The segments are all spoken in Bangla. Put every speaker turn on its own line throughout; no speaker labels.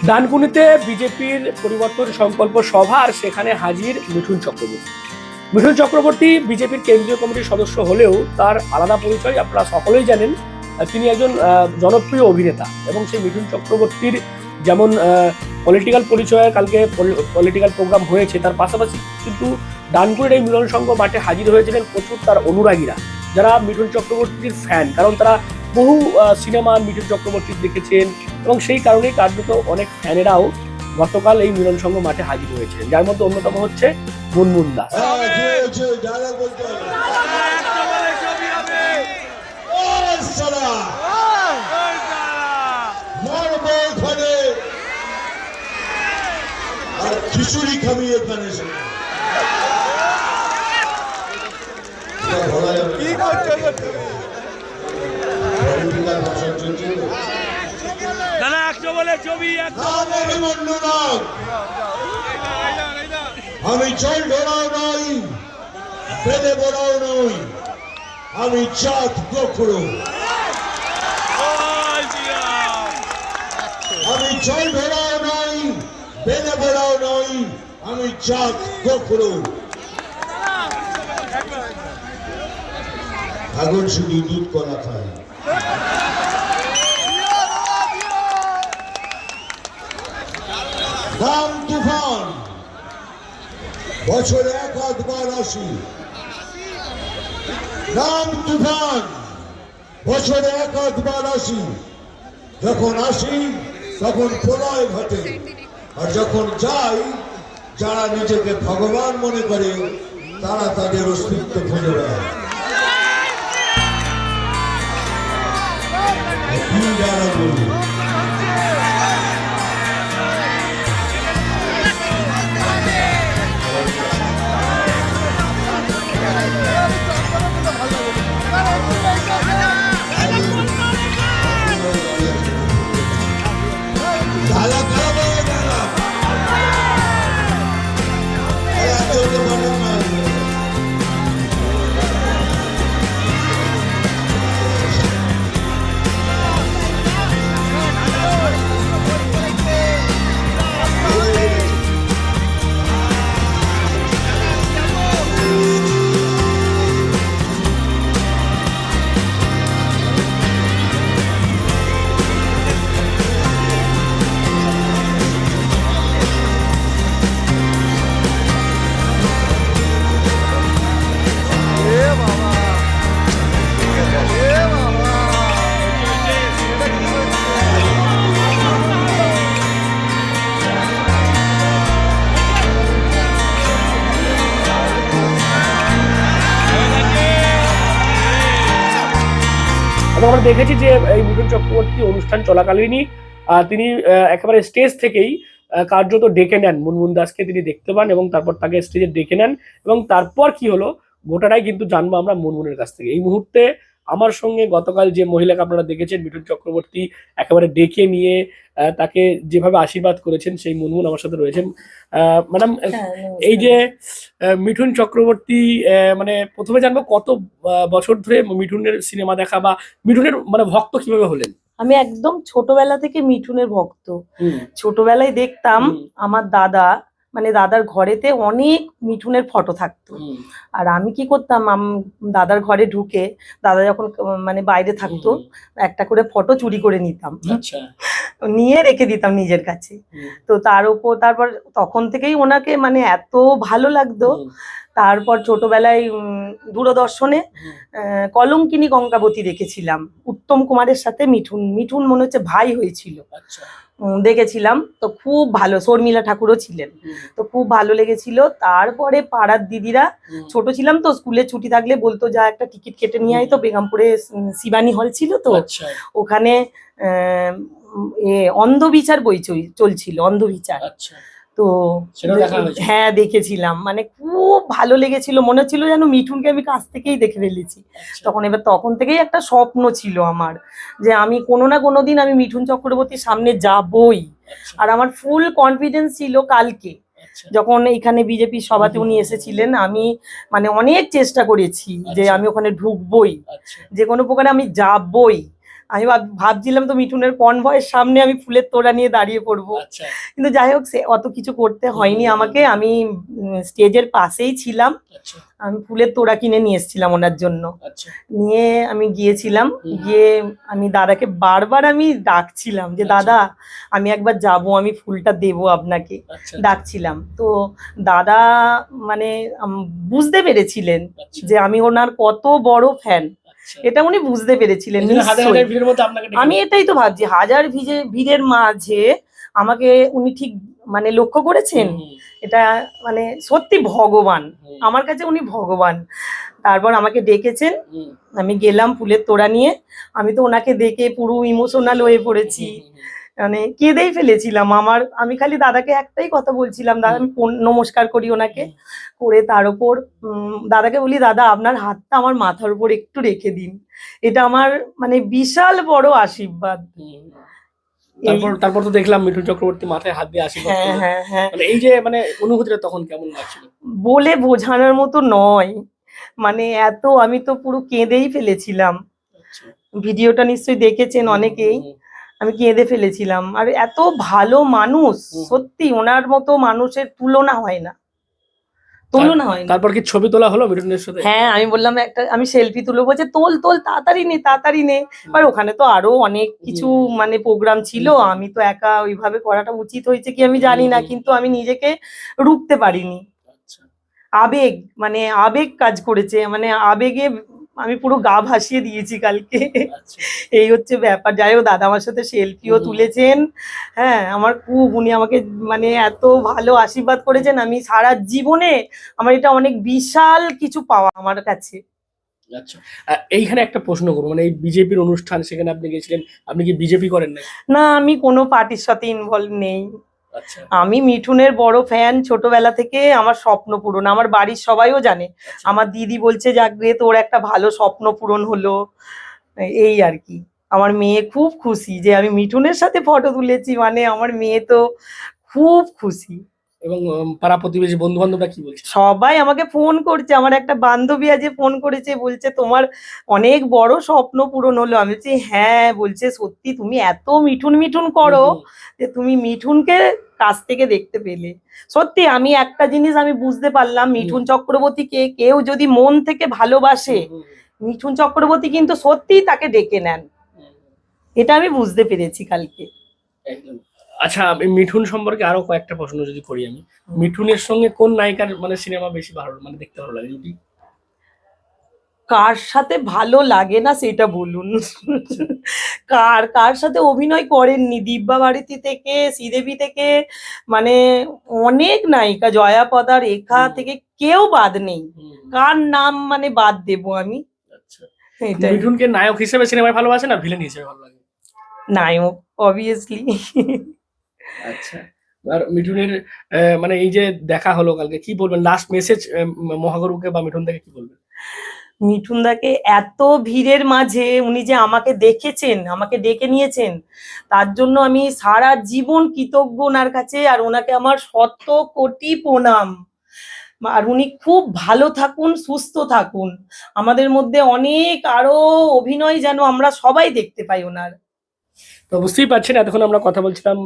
ডানকুনিতে বিজেপির পরিবর্তন সংকল্প সভা আর সেখানে হাজির মিঠুন চক্রবর্তী। মিঠুন চক্রবর্তী বিজেপির কেন্দ্রীয় কমিটির সদস্য হলেও তার আলাদা পরিচয় আপনারা সকলেই জানেন। তিনি একজন জনপ্রিয় অভিনেতা এবং সেই মিঠুন চক্রবর্তীর যেমন পলিটিক্যাল পরিচয়ে কালকে পলিটিক্যাল প্রোগ্রাম হয়েছে, তার পাশাপাশি কিন্তু ডানকুনির এই মিলন সংঘ মাঠে হাজির হয়েছিলেন প্রচুর তার অনুরাগীরা, যারা মিঠুন চক্রবর্তীর ফ্যান, কারণ তারা বহু সিনেমা মিঠুন চক্রবর্তীর দেখেছেন এবং সেই কারণেই কার্যত অনেক ফ্যানেরাও গতকাল এই মিলন সংঘ মাঠে হাজির হয়েছিলেন, যার মধ্যে অন্যতম হচ্ছে মুনমুন দাস।
খিচুড়ি খাবি এখানে আমি জল ঢোড়াও নই, বেলে বড়াও নই, আমি চাঁদ গোখরো। আমি জল ঢোড়াও নই, বেলে বড়াও নই, আমি চাঁদ গোখরো। আগুন শুধু দুধ কলা খায়। নাম তুফান, বছরে এক আধবার আসি। নাম তুফান, বছরে এক আধবার আসি। যখন আসি তখন প্রলয় ঘটে, আর যখন যাই যারা নিজেকে ভগবান মনে করে তারা তাদের অস্তিত্ব খুঁজে বেড়ায়। যারা বলি
আমরা দেখেছি যে এই মিঠুন চক্রবর্তী অনুষ্ঠান চলাকালীনই তিনি একেবারে স্টেজ থেকেই কার্যত ডেকে নেন মুনমুন দাসকে, তিনি দেখতে পান এবং তারপর তাকে স্টেজে ডেকে নেন এবং তারপর কি হলো গোটাটাই কিন্তু জানবো আমরা মুনমুনের কাছ থেকে। এই মুহূর্তে আমার সঙ্গে গতকাল যে মহিলাকে আপনারা দেখেছেন মিঠুন চক্রবর্তী একেবারে ডেকে নিয়ে তাকে যেভাবে আশীর্বাদ করেছেন, সেই মুনমুন আমার সাথে রয়েছেন। ম্যাডাম, এই যে মিঠুন চক্রবর্তী, মানে প্রথমে জানবো কত বছর ধরে মিঠুনের সিনেমা দেখা বা মিঠুনের মানে ভক্ত কিভাবে হলেন?
আমি একদম ছোটবেলা থেকে মিঠুনের ভক্ত। ছোটবেলায় দেখতাম আমার দাদা, মানে দাদার ঘরেতে অনেক মিঠুনের ফটো থাকতো। আর আমি কি করতাম, দাদার ঘরে ঢুকে দাদা যখন মানে বাইরে থাকতো একটা করে ফটো চুরি করে নিতাম, নিয়ে রেখে দিতাম নিজের কাছে। তো তার উপর তারপর তখন থেকেই ওনাকে মানে এত ভালো লাগতো। তারপর ছোটবেলায় দূরদর্শনে কলঙ্কিনী গঙ্গাবতী দেখেছিলাম, উত্তম কুমারের সাথে মিঠুন মনে হচ্ছে ভাই হয়েছিল, দেখেছিলাম। তো খুব ভালো, শর্মিলা ঠাকুরও ছিলেন, তো খুব ভালো লেগেছিল। তারপরে পাড়ার দিদিরা, ছোট ছিলাম তো, স্কুলে ছুটি থাকলে বলতো যা একটা টিকিট কেটে নিয়ে আয়। তো বেগমপুরে শিবানী হল ছিল, তো ওখানে অন্ধবিচার বই চলছিল, অন্ধবিচার। তো হ্যাঁ দেখেছিলাম, মানে খুব ভালো লেগেছিল, মনে হচ্ছিল যেন মিঠুনকে আমি কাছ থেকেই দেখে ফেলেছি তখন থেকেই একটা স্বপ্ন ছিল আমার যে আমি কোনো না কোনো দিন আমি মিঠুন চক্রবর্তীর সামনে যাবই। আর আমার ফুল কনফিডেন্স ছিল কালকে যখন এখানে বিজেপি সভাতে উনি এসেছিলেন, আমি মানে অনেক চেষ্টা করেছি যে আমি ওখানে ঢুকবই, যে কোনো প্রকারে আমি যাবই। আমি ভাবছিলাম তো মিঠুনের কনভয়ের সামনে আমি ফুলের তোড়া নিয়ে দাঁড়িয়ে পড়বো,
আচ্ছা
কিন্তু যাই হোক সে অত কিছু করতে হয়নি আমাকে। আমি স্টেজের পাশেই ছিলাম,
আচ্ছা
আমি ফুলের তোড়া কিনে নিয়ে এসেছিলাম ওনার জন্য।
আচ্ছা
নিয়ে আমি গিয়েছিলাম, গিয়ে আমি দাদাকে বারবার আমি ডাকছিলাম যে দাদা আমি একবার যাব, আমি ফুলটা দেবো আপনাকে,
আচ্ছা
ডাকছিলাম। তো দাদা মানে বুঝতে পেরেছিলেন
আচ্ছা
যে আমি ওনার কত বড় ফ্যান,
আচ্ছা।
এটা উনি বুঝতে পেরেছিলেন
এই জন্য হাজার
নিশ্চয়ই।
হাজার ভিড়ের মধ্যে আপনাকে ডেকে
আমি এটাই তো ভাবছি, হাজার ভিড়ের মাঝে আমাকে উনি ঠিক মানে লক্ষ্য করেছেন, এটা মানে সত্যি ভগবান, আমার কাছে উনি ভগবান। তারপর আমাকে ডেকেছেন, আমি গেলাম ফুলের তোড়া নিয়ে। আমি তো ওনাকে দেখে পুরো ইমোশনাল হয়ে পড়েছি, মানে কেঁদেই ফেলেছিলাম। আমি খালি দাদাকে একটাই কথা বলছিলাম, দাদা আমি নমস্কার করি ওনাকে, করে তার উপর দাদাকে বলি দাদা আপনার হাতটা আমার মাথার উপর একটু রেখে দিন, এটা আমার মানে বিশাল বড় আশীর্বাদ।
তারপর তো দেখলাম মিঠুন চক্রবর্তী মাথায় হাত দিয়ে আশীর্বাদ করলেন।
হ্যাঁ,
মানে এই যে মানে অনুভূতিটা তখন কেমন লাগছিল?
বলে বোঝানোর মতো নয়, মানে এত আমি তো পুরো কেঁদেই ফেলেছিলাম।
আচ্ছা
ভিডিওটা নিশ্চয়ই দেখেছেন অনেকেই, আমি কেঁদে ফেলেছিলাম। আর এত ভালো মানুষ, সত্যি ওনার মতো মানুষের তুলনা হয় না।
তারপর কি ছবি তোলা হলো মিঠুনের সাথে?
হ্যাঁ, আমি বললাম আমি সেলফি তুলবো, বলছে তোল তাড়াতাড়ি নে। আর ওখানে তো আরো অনেক কিছু মানে প্রোগ্রাম ছিল, আমি তো একা ওইভাবে করাটা উচিত হয়েছে কি আমি জানি না, কিন্তু আমি নিজেকে রুখতে পারিনি। আবেগ কাজ করেছে, মানে আবেগে আমি পুরো গা ভাসিয়ে দিয়েছি কালকে। এই হচ্ছে ব্যাপার। যাই হোক দাদা আমার সাথে সেলফিও তুলেছেন। হ্যাঁ, উনি আমাকে মানে এত ভালো আশীর্বাদ করেছেন, আমি সারা জীবনে আমার এটা অনেক বিশাল কিছু পাওয়া আমার কাছে।
আচ্ছা, এইখানে একটা প্রশ্ন করবো, মানে এই বিজেপির অনুষ্ঠান, সেখানে আপনি গেছিলেন, আপনি কি বিজেপি করেন না?
না, আমি কোনো পার্টির সাথে ইনভলভ নেই।
আচ্ছা,
আমি মিঠুনের বড় ফ্যান, ছোটবেলা থেকে আমার স্বপ্ন পূরণ, আমার বাড়ির সবাইও জানে। আমার দিদি বলছে যাকরে তোর একটা ভালো স্বপ্ন পূরণ হলো, এই আর কি। আমার মেয়ে খুব খুশি যে আমি মিঠুনের সাথে ফটো তুলেছি, মানে আমার মেয়ে তো খুব খুশি।
এবং পাড়া প্রতিবেশী বন্ধু বান্ধবরা কি বলছে?
সবাই আমাকে ফোন করছে, আমার একটা বান্ধবী আজ ফোন করেছে, বলছে তোমার অনেক বড় স্বপ্ন পূরণ হলো। আমি বলছি হ্যাঁ, বলছে সত্যি তুমি এত মিঠুন করো যে তুমি মিঠুনকে কাছ থেকে দেখতে পেলে। সত্যি আমি একটা জিনিস আমি বুঝতে পারলাম, মিঠুন চক্রবর্তীকে কেউ যদি মন থেকে ভালোবাসে, মিঠুন চক্রবর্তী কিন্তু সত্যিই তাকে ডেকে নেন, এটা আমি বুঝতে পেরেছি কালকে।
একদম। আচ্ছা, মিঠুন সম্পর্কে আরো কয়েকটা প্রশ্ন যদি করি আমি, মিঠুনের সঙ্গে কোন নায়িকার মানে সিনেমা বেশি ভালো মানে দেখতে ভালো লাগে? যদি
কার সাথে ভালো লাগে না সেটা বলুন। কার সাথে অভিনয় করেননি, দিব্যা ভারতী থেকে, শ্রীদেবী থেকে, মানে অনেক নায়িকা, জয়াপদা, রেখা থেকে কেউ বাদ নেই। কার নাম মানে বাদ দেবো আমি?
মিঠুনকে নায়ক হিসেবে সিনেমায় ভালোবাসে না ভিলেন হিসেবে ভালো লাগে?
নায়ক, অবভিয়াসলি।
আচ্ছা, আর মিঠুনের মানে এই যে দেখা হলো কালকে, কি বলবেন লাস্ট মেসেজ মহাগুরুকে বা মিঠুন দাকে কি বলবেন?
মিঠুন দাকে এত ভিড়ের মাঝে উনি যে আমাকে দেখেছেন, আমাকে ডেকে নিয়েছেন, তার জন্য আমি সারা জীবন কৃতজ্ঞ ওনার কাছে। আর ওনাকে আমার 100 কোটি প্রণাম। আর উনি খুব ভালো থাকুন, সুস্থ থাকুন, আমাদের মধ্যে অনেক আরো অভিনয় যেন আমরা সবাই দেখতে পাই ওনার।
তো বুঝতেই পারছেন, এতক্ষণ আমরা কথা বলছিলাম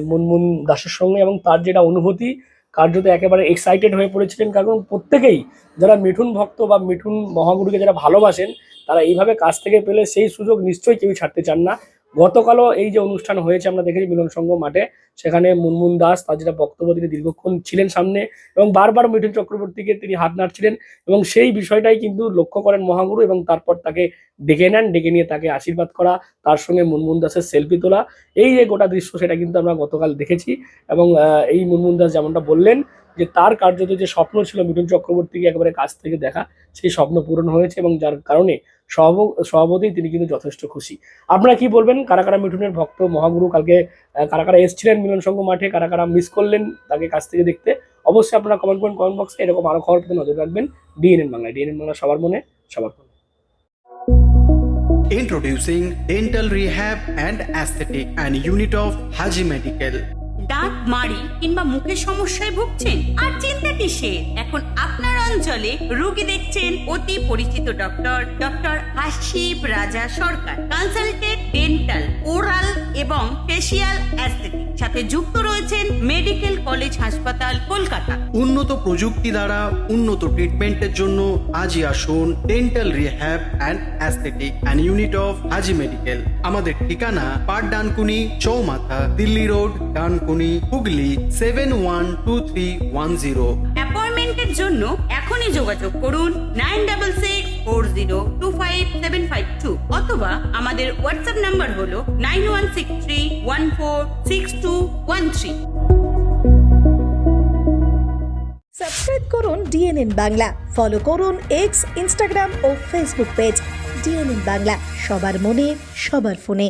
মুনমুন দাসের সঙ্গে, এবং তার যেটা অনুভূতি, কার্যত একেবারে এক্সাইটেড হয়ে পড়েছিলেন। কারণ প্রত্যেকেই যারা মিঠুন ভক্ত বা মিঠুন মহাগুরুকে যারা ভালোবাসেন, তারা এইভাবে কাছ থেকে পেলে সেই সুযোগ নিশ্চয়ই কেউ ছাড়তে চান না। গতকালও এই যে অনুষ্ঠান হয়েছে আমরা দেখেছি মিলন সংঘ মাঠে, সেখানে মুনমুন দাস তার যেটা বক্তব্য, তিনি দীর্ঘক্ষণ ছিলেন সামনে এবং বারবার মিঠুন চক্রবর্তীকে তিনি হাত নাড়ছিলেন, এবং সেই বিষয়টাই কিন্তু লক্ষ্য করেন মহাগুরু, এবং তারপর তাকে ডেকে নেন, ডেকে নিয়ে তাকে আশীর্বাদ করা, তার সঙ্গে মুনমুন দাসের সেলফি তোলা, এই যে গোটা দৃশ্য সেটা কিন্তু আমরা গতকাল দেখেছি। এবং এই মুনমুন দাস যেমনটা বললেন যে তার কার্যত যে স্বপ্ন ছিল মিঠুন চক্রবর্তীকে একেবারে কাছ থেকে দেখা, সেই স্বপ্ন পূরণ হয়েছে, এবং যার কারণে স্বভাবতই তিনি কিন্তু যথেষ্ট খুশি। আপনারা কি বলবেন? কারা কারা মিঠুনের ভক্ত, মহাগুরু কালকে কারা কারা এসেছিলেন মিলন সংঘ মাঠে, কারা কারা মিস করলেন তাকে কাছ থেকে দেখতে, অবশ্যই আপনারা কমেন্ট করুন কমেন্ট বক্সে। এরকম আরো খবর পেতে নজর রাখবেন ডিএনএন বাংলায়। ডিএনএন বাংলা সবার মনে সবার ফোনে।
Introducing Dental Rehab and Aesthetic and Unit of Haji Medical.
দাঁত মাড়ি কিংবা মুখের সমস্যায় ভুগছেন? আর চিন্তা কিসের, এখন আপনারা অঞ্চলে রোগী দেখছেন অতি পরিচিত ডক্টর হাসিব রাজা সরকার। কনসালটেন্ট ডেন্টাল, ওরাল এবং ফেসিয়াল অ্যাস্থেটিক, সাথে যুক্ত রয়েছেন মেডিকেল কলেজ হাসপাতাল কলকাতা।
উন্নত প্রযুক্তি দ্বারা উন্নত ট্রিটমেন্টের জন্য আজই আসুন dental rehab and aesthetic and unit of Haji medical. আমাদের ঠিকানা পাট ডানকুনি চৌমাথা, দিল্লি রোড, ডানকুনি, হুগলি 712310।
অ্যাপয়েন্টমেন্টের জন্য এখনই যোগাযোগ করুন 9640257752 অথবা আমাদের হোয়াটসঅ্যাপ নাম্বার হলো 9163146213।
সাবস্ক্রাইব করুন ডিএনএন বাংলা, ফলো করুন এক্স, ইনস্টাগ্রাম ও ফেসবুক পেজ ডিএনএন বাংলা। সবার মনে, সবার ফোনে।